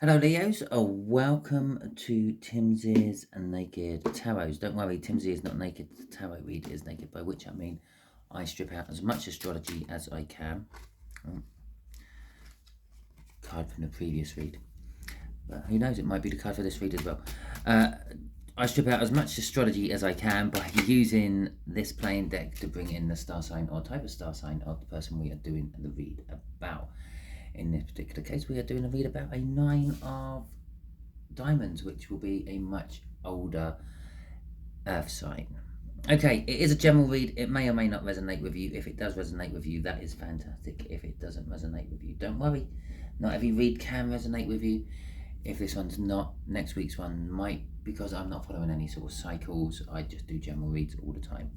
Hello Leos, welcome to Timsy's Naked Tarot. Don't worry, Timsy is not naked. The tarot read is naked, by which I mean I strip out as much astrology as I can. Card from the previous read, but who knows, it might be the card for this read as well. I strip out as much astrology as I can by using this playing deck to bring in the star sign or type of star sign of the person we are doing the read about. In this particular case, we are doing a read about a 9 of diamonds, which will be a much older earth sign. Okay, it is a general read. It may or may not resonate with you. If it does resonate with you, that is fantastic. If it doesn't resonate with you, don't worry. Not every read can resonate with you. If this one's not, next week's one might, because I'm not following any sort of cycles. I just do general reads all the time.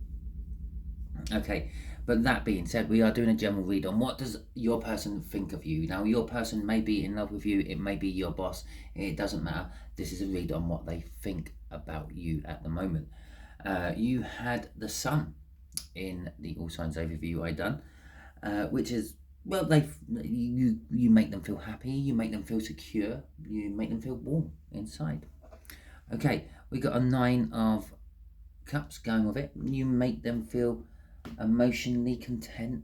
Okay, but that being said, we are doing a general read on what does your person think of you. Now, your person may be in love with you, it may be your boss, it doesn't matter. This is a read on what they think about you at the moment. You had the sun in the all signs overview I done, which is, well, you make them feel happy, you make them feel secure, you make them feel warm inside. Okay, we got a 9 of cups going with it. You make them feel emotionally content,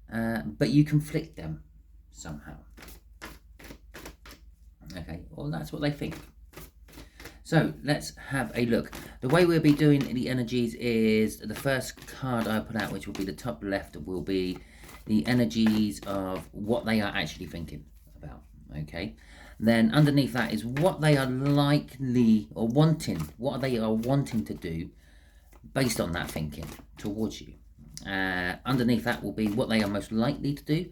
but you conflict them somehow. Okay, well, that's what they think. So let's have a look. The way we'll be doing the energies is the first card I put out, which will be the top left, will be the energies of what they are actually thinking about. Okay, then underneath that is what they are likely or wanting, what they are wanting to do based on that thinking towards you. Underneath that will be what they are most likely to do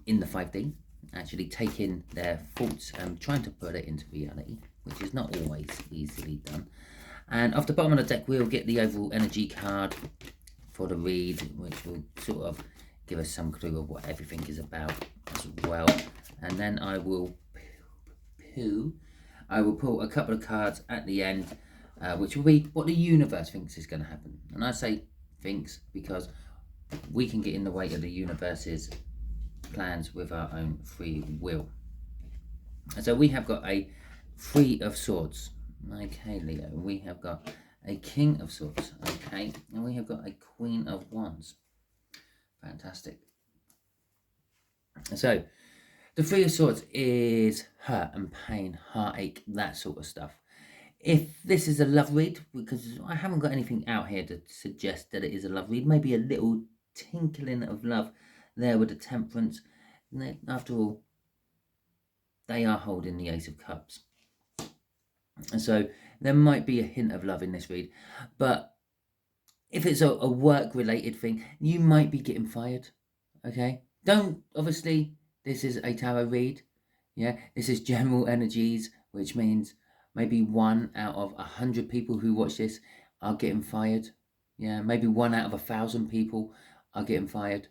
in the 5D, actually taking their thoughts and trying to put it into reality, which is not always easily done. And off the bottom of the deck, we'll get the overall energy card for the read, which will sort of give us some clue of what everything is about as well. And then I will pull a couple of cards at the end, which will be what the universe thinks is going to happen. And I say thinks because we can get in the way of the universe's plans with our own free will. So we have got a 3 of Swords. Okay, Leo. We have got a King of Swords. Okay. And we have got a Queen of Wands. Fantastic. So the 3 of Swords is hurt and pain, heartache, that sort of stuff. If this is a love read, because I haven't got anything out here to suggest that it is a love read, maybe a little tinkling of love there with the Temperance. After all, they are holding the Ace of Cups. And so there might be a hint of love in this read. But if it's a work-related thing, you might be getting fired. Okay? Obviously, this is a tarot read. Yeah? This is general energies, which means maybe 1 out of 100 people who watch this are getting fired. Yeah, maybe 1 out of 1,000 people are getting fired.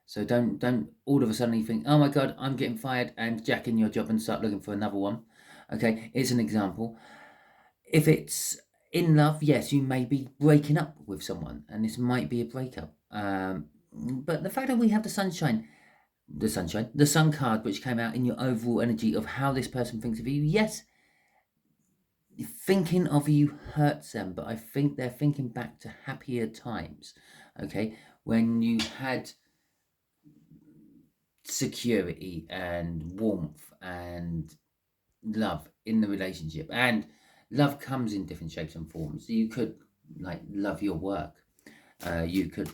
So don't all of a sudden think, oh my God, I'm getting fired, and jack in your job and start looking for another one. Okay, it's an example. If it's in love, yes, you may be breaking up with someone, and this might be a breakup. But the fact that we have the sun card, which came out in your overall energy of how this person thinks of you, yes, thinking of you hurts them, but I think they're thinking back to happier times, okay, when you had security and warmth and love in the relationship. And love comes in different shapes and forms. You could love your work, you could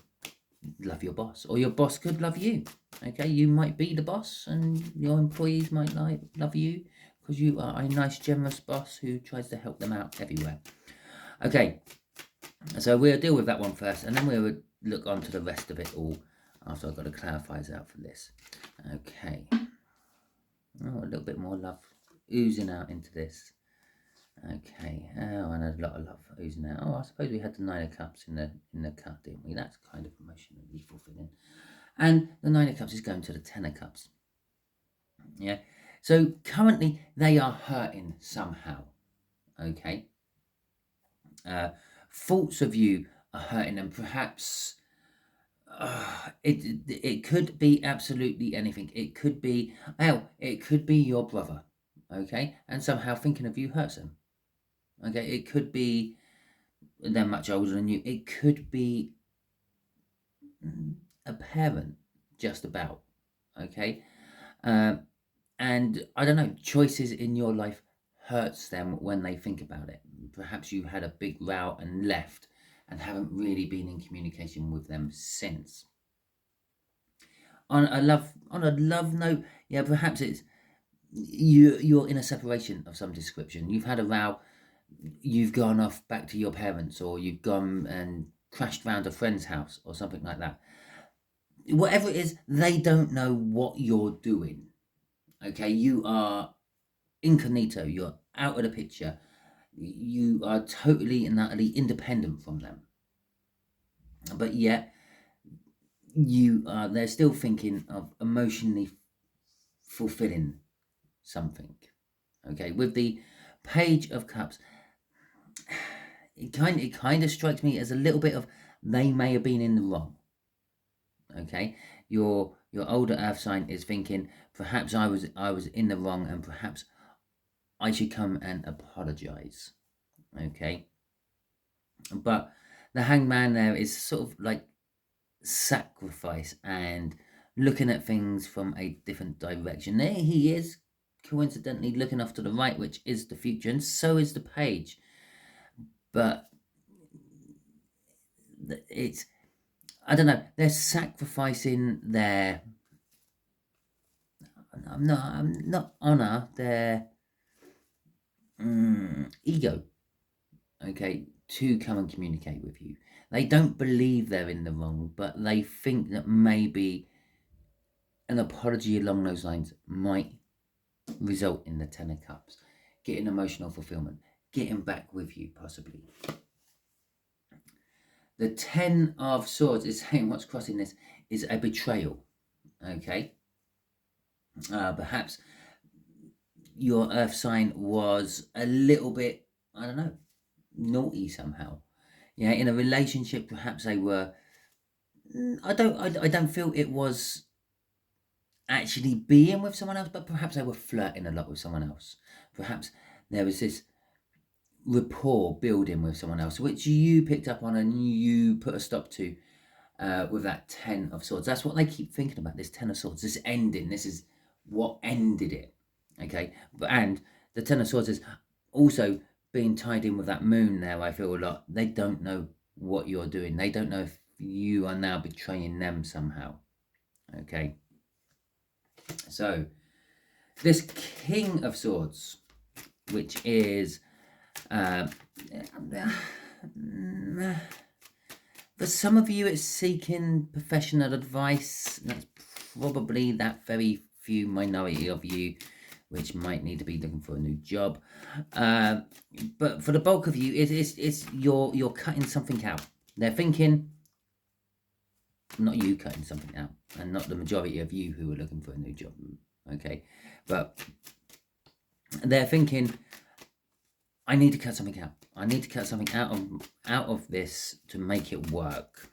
love your boss, or your boss could love you. Okay, you might be the boss and your employees might love you because you are a nice, generous boss who tries to help them out everywhere. Okay, so we'll deal with that one first, and then we'll look on to the rest of it all after I've got the clarifiers out for this. Okay. Oh, a little bit more love oozing out into this. Okay. Oh, and a lot of love oozing out. Oh, I suppose we had the 9 of Cups in the cup, didn't we? That's kind of emotionally fulfilling. And the 9 of Cups is going to the 10 of Cups. Yeah. So currently they are hurting somehow. Okay. Thoughts of you are hurting them. Perhaps it could be absolutely anything. It could be, hell, it could be your brother, okay? And somehow thinking of you hurts him, okay? It could be they're much older than you. It could be a parent, just about, okay? Um, and I don't know, choices in your life hurts them when they think about it. Perhaps you had a big row and left and haven't really been in communication with them since. On a love note, yeah, perhaps it's you're in a separation of some description. You've had a row, you've gone off back to your parents, or you've gone and crashed round a friend's house or something like that. Whatever it is, they don't know what you're doing. Okay, you are incognito, you're out of the picture, you are totally and utterly independent from them. But yet they're still thinking of emotionally fulfilling something. Okay, with the Page of Cups, it kind of strikes me as a little bit of they may have been in the wrong. Okay, your older earth sign is thinking perhaps I was in the wrong and perhaps I should come and apologize. Okay, but the Hangman there is sort of like sacrifice and looking at things from a different direction. There he is, coincidentally looking off to the right, which is the future, and so is the Page. But it's, I don't know, they're sacrificing their, I'm not honor, their ego, okay, to come and communicate with you. They don't believe they're in the wrong, but they think that maybe an apology along those lines might result in the Ten of Cups, getting emotional fulfillment, getting back with you, possibly. The Ten of Swords is saying what's crossing this is a betrayal, okay? Perhaps your earth sign was a little bit, I don't know, naughty somehow. Yeah, in a relationship, perhaps they were, I don't feel it was actually being with someone else, but perhaps they were flirting a lot with someone else. Perhaps there was this rapport building with someone else, which you picked up on and you put a stop to with that Ten of Swords. That's what they keep thinking about, this Ten of Swords, this ending. This is what ended it, okay? And the Ten of Swords is also being tied in with that moon there, I feel a lot. They don't know what you're doing. They don't know if you are now betraying them somehow, okay? So, this King of Swords, which is for some of you, it's seeking professional advice. That's probably that very few minority of you which might need to be looking for a new job. But for the bulk of you, it's you're cutting something out. They're thinking, not you cutting something out, and not the majority of you who are looking for a new job, okay? But they're thinking, I need to cut something out. I need to cut something out of this to make it work.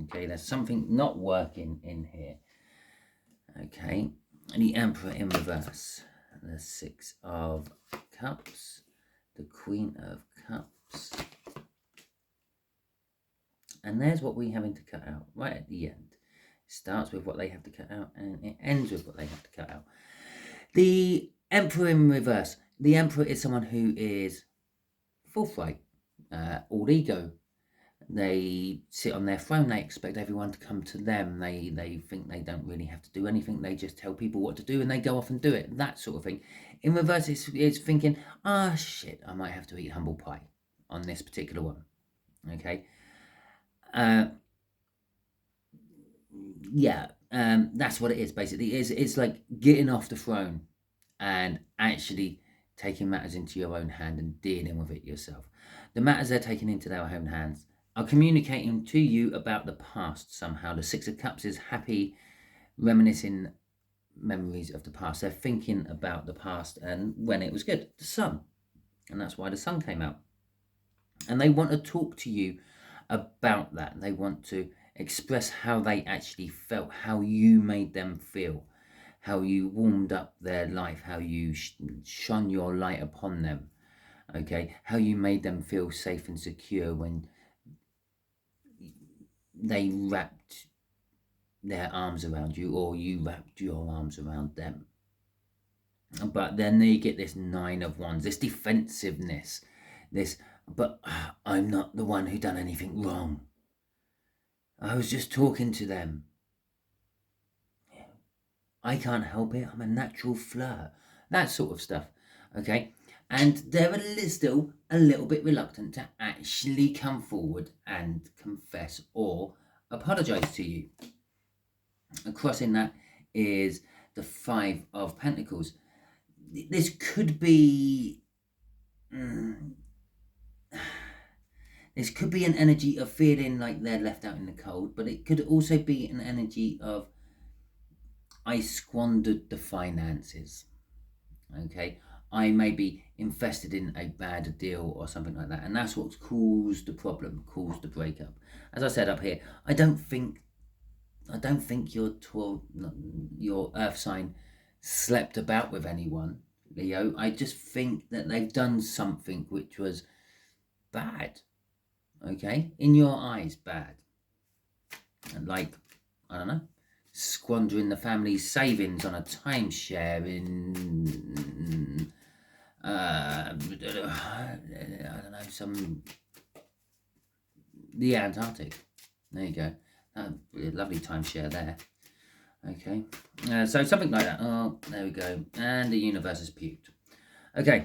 Okay, there's something not working in here. Okay, and the Emperor in reverse. The Six of Cups. The Queen of Cups. And there's what we're having to cut out right at the end. It starts with what they have to cut out and it ends with what they have to cut out. The Emperor in reverse. The Emperor is someone who is forthright, all ego. They sit on their throne. They expect everyone to come to them. They think they don't really have to do anything. They just tell people what to do and they go off and do it. That sort of thing. In reverse, it's thinking, shit, I might have to eat humble pie on this particular one. Okay. That's what it is, basically. It's like getting off the throne and actually taking matters into your own hand and dealing with it yourself. The matters they're taking into their own hands are communicating to you about the past somehow. The Six of Cups is happy, reminiscing memories of the past. They're thinking about the past and when it was good, the sun. And that's why the sun came out. And they want to talk to you about that. They want to express how they actually felt, how you made them feel, how you warmed up their life, how you shone your light upon them, okay, how you made them feel safe and secure when they wrapped their arms around you or you wrapped your arms around them. But then you get this Nine of Wands, this defensiveness, this, but I'm not the one who done anything wrong. I was just talking to them. I can't help it. I'm a natural flirt. That sort of stuff. Okay. And they're still a little bit reluctant to actually come forward and confess or apologize to you. Crossing that is the Five of Pentacles. This could be... this could be an energy of feeling like they're left out in the cold, but it could also be an energy of, I squandered the finances. Okay, I may be invested in a bad deal or something like that, and that's what's caused the problem, caused the breakup. As I said up here, I don't think your Earth sign slept about with anyone, Leo. I just think that they've done something which was bad. Okay, in your eyes, bad. And like, I don't know, squandering the family's savings on a timeshare in I don't know, the Antarctic. There you go. A lovely timeshare there. Okay, so something like that. Oh, there we go. And the universe is puked. Okay,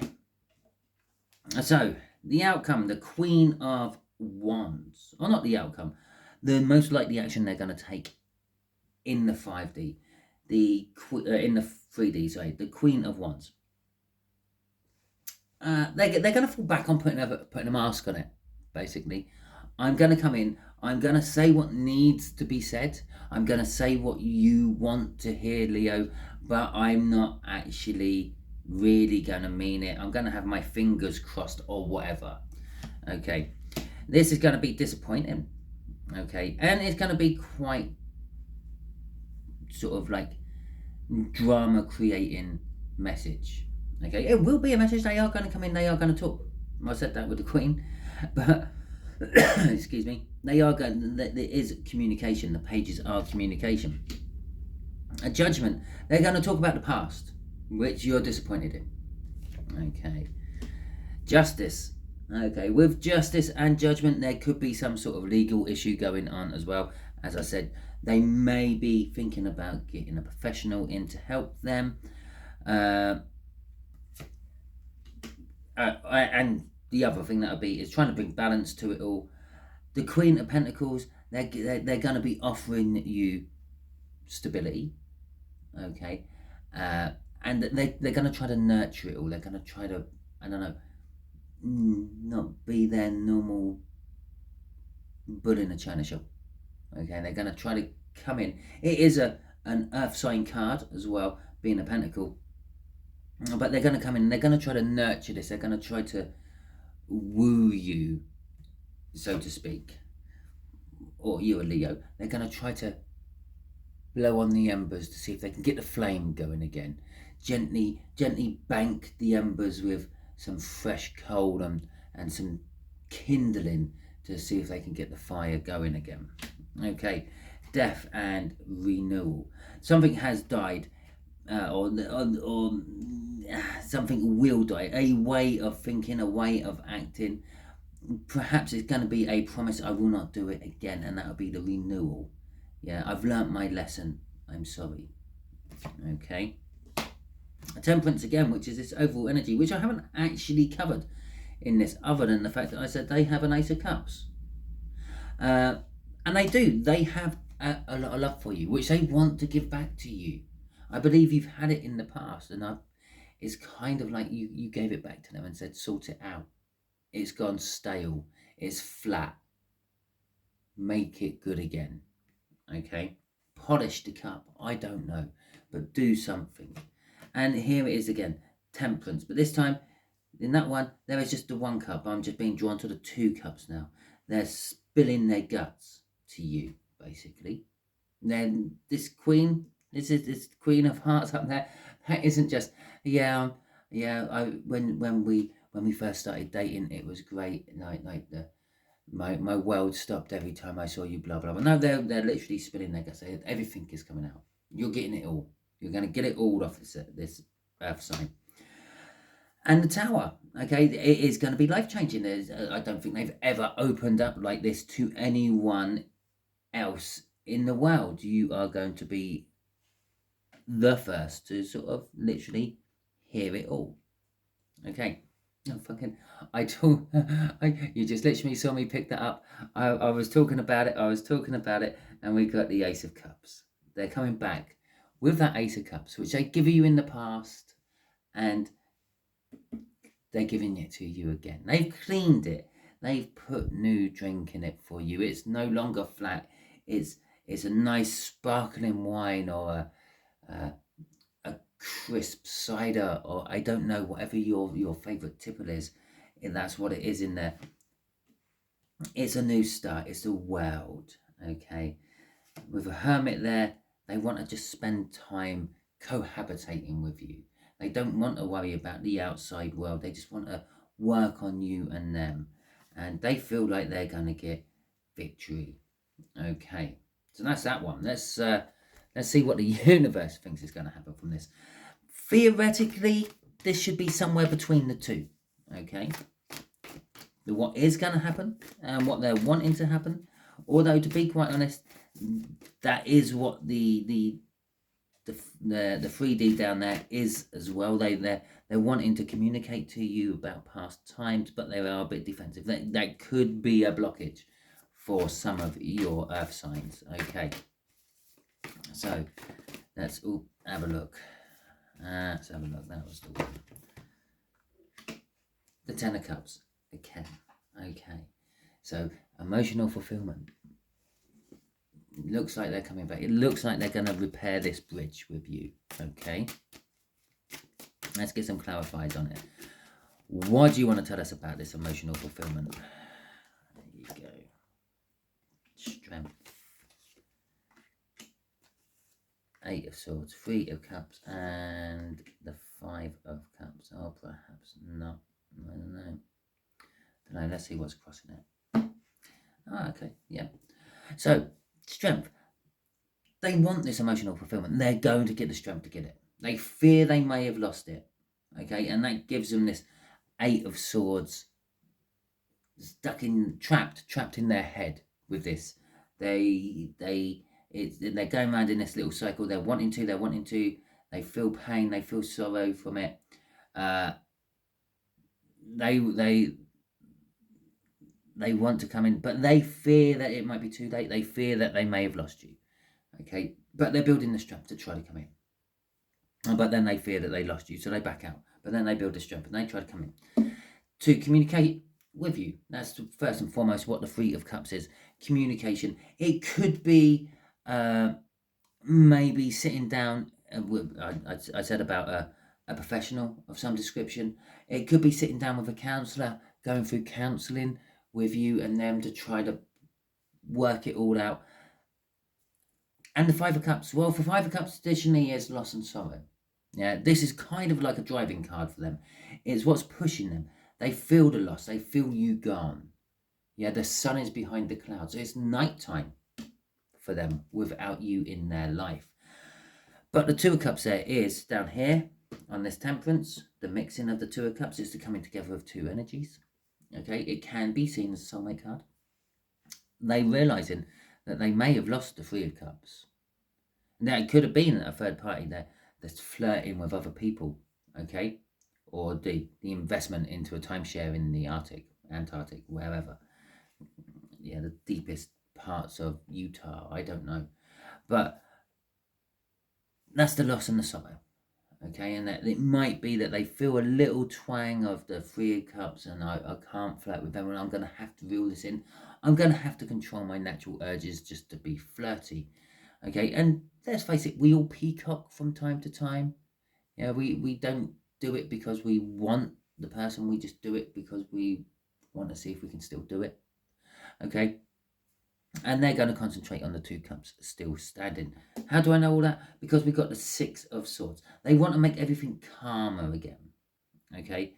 so the outcome, the Queen of Wands, or not the outcome, the most likely action they're going to take in the 5D, in the 3D, sorry, the Queen of Wands. They're going to fall back on putting a mask on it, basically. I'm going to come in, I'm going to say what needs to be said, I'm going to say what you want to hear, Leo, but I'm not actually really going to mean it. I'm going to have my fingers crossed or whatever. Okay, this is going to be disappointing. Okay, and it's going to be quite sort of like drama creating message. Okay, it will be a message. They are going to come in, they are going to talk. I said that with the Queen, but excuse me, they are going, there is communication. The pages are communication. A Judgment, they're going to talk about the past, which you're disappointed in. Okay, Justice. Okay, with Justice and Judgment, there could be some sort of legal issue going on as well. As I said, they may be thinking about getting a professional in to help them. And the other thing that'll be is trying to bring balance to it all. The Queen of Pentacles, they're going to be offering you stability. Okay, and they're going to try to nurture it all. They're going to try to, I don't know, not be their normal bull in a china shop. Okay, they're going to try to come in. It is an Earth sign card as well, being a Pentacle. But they're going to come in and they're going to try to nurture this. They're going to try to woo you, so to speak. Or you, a Leo. They're going to try to blow on the embers to see if they can get the flame going again. Gently bank the embers with some fresh coal and some kindling to see if they can get the fire going again. Okay, Death and Renewal. Something has died, or something will die. A way of thinking, a way of acting. Perhaps it's going to be a promise, I will not do it again, and that will be the renewal. Yeah, I've learnt my lesson. I'm sorry. Okay. Temperance again, which is this overall energy, which I haven't actually covered in this, other than the fact that I said they have an Ace of Cups. And they do. They have a lot of love for you, which they want to give back to you. I believe you've had it in the past, and it's kind of like you gave it back to them and said, sort it out. It's gone stale. It's flat. Make it good again. Okay? Polish the cup. I don't know. But do something. And here it is again. Temperance. But this time, in that one, there is just the one cup. I'm just being drawn to the two cups now. They're spilling their guts to you, basically. Then this queen, this queen of hearts up there, that isn't just, yeah, when we first started dating, it was great. Like my world stopped every time I saw you, blah blah blah. No, they're literally spilling their guts. Everything is coming out. You're getting it all. You're going to get it all off this earth sign. And the tower, okay, it is going to be life changing. I don't think they've ever opened up like this to anyone else in the world. You are going to be the first to sort of literally hear it all. Okay. No fucking. You just literally saw me pick that up. I was talking about it. And we got the Ace of Cups. They're coming back with that Ace of Cups, which they give you in the past, and they're giving it to you again. They've cleaned it. They've put new drink in it for you. It's no longer flat. It's a nice sparkling wine, or a crisp cider, or I don't know, whatever your favorite tipple is. And that's what it is in there. It's a new start. It's the world. Okay. With a hermit there, they want to just spend time cohabitating with you. They don't want to worry about the outside world. They just want to work on you and them. And they feel like they're going to get victory. Okay. So that's that one. Let's see what the universe thinks is going to happen from this. Theoretically, this should be somewhere between the two. Okay. What is going to happen and what they're wanting to happen. Although, to be quite honest, that is what the 3D down there is as well. They're wanting to communicate to you about past times, but they are a bit defensive. That could be a blockage for some of your earth signs. Okay, so let's have a look. Let's have a look. That was the one. The Ten of Cups again. Okay, so emotional fulfillment. It looks like they're coming back. It looks like they're going to repair this bridge with you. Okay. Let's get some clarifiers on it. What do you want to tell us about this emotional fulfillment? There you go. Strength. Eight of Swords, Three of Cups, and the Five of Cups. Oh, perhaps not. I don't know. Let's see what's crossing it. Oh, okay. Yeah. So, strength. They want this emotional fulfillment. They're going to get the strength to get it. They fear they may have lost it. Okay, and that gives them this Eight of Swords trapped in their head with this. They're going around in this little cycle. They're wanting to. They feel pain. They feel sorrow from it. They want to come in, but they fear that it might be too late. They fear that they may have lost you. Okay, but they're building the strength to try to come in. But then they fear that they lost you, so they back out. But then they build the strength and they try to come in to communicate with you. That's first and foremost what the Three of Cups is. Communication. It could be maybe sitting down. I said about a professional of some description. It could be sitting down with a counsellor, going through counselling with you and them to try to work it all out. And the Five of Cups, well, for Five of Cups traditionally is loss and sorrow. Yeah, this is kind of like a driving card for them. It's what's pushing them. They feel the loss. They feel you gone. Yeah, the sun is behind the clouds. So it's nighttime for them without you in their life. But the Two of Cups there is down here on this Temperance. The mixing of the Two of Cups is the coming together of two energies. Okay, it can be seen as a soulmate card. They realising that they may have lost the Three of Cups. Now, it could have been a third party there that's flirting with other people, okay? Or the investment into a timeshare in the Antarctic, wherever. Yeah, the deepest parts of Utah, I don't know. But that's the loss and the sorrow. Okay, and that it might be that they feel a little twang of the Three of Cups, and I can't flirt with them, and I'm going to have to reel this in. I'm going to have to control my natural urges just to be flirty. Okay, and let's face it, we all peacock from time to time. Yeah, we don't do it because we want the person. We just do it because we want to see if we can still do it. Okay, And they're going to concentrate on the 2 cups still standing. How do I know all that? Because we've got the 6 of swords. They want to make everything calmer again. Okay?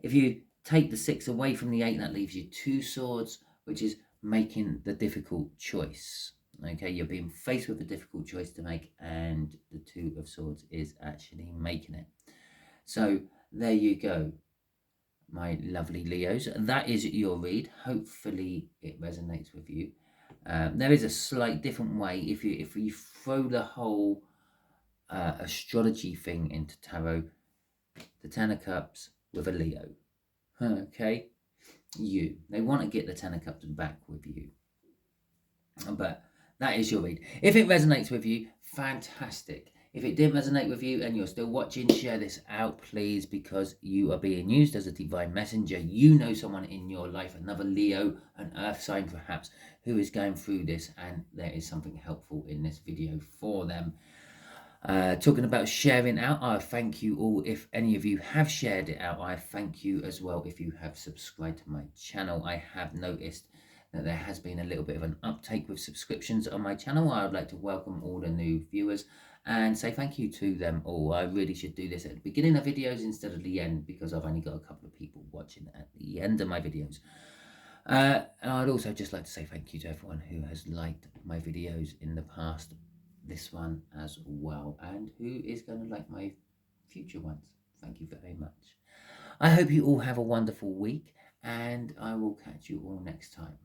If you take the 6 away from the 8, that leaves you 2 swords, which is making the difficult choice. Okay, you're being faced with a difficult choice to make, and the 2 of swords is actually making it. So there you go, my lovely Leos. That is your read. Hopefully it resonates with you. There is a slight different way if you throw the whole astrology thing into tarot, the 10 of cups with a Leo. Okay, they want to get the 10 of cups back with you, but that is your read. If it resonates with you, fantastic. If it didn't resonate with you and you're still watching, share this out, please, because you are being used as a divine messenger. You know someone in your life, another Leo, an earth sign perhaps, who is going through this, and there is something helpful in this video for them. Talking about sharing out, I thank you all. If any of you have shared it out, I thank you as well if you have subscribed to my channel. I have noticed that there has been a little bit of an uptake with subscriptions on my channel. I would like to welcome all the new viewers and say thank you to them all. I really should do this at the beginning of videos instead of the end, because I've only got a couple of people watching at the end of my videos. And I'd also just like to say thank you to everyone who has liked my videos in the past, this one as well, and who is going to like my future ones. Thank you very much. I hope you all have a wonderful week, and I will catch you all next time.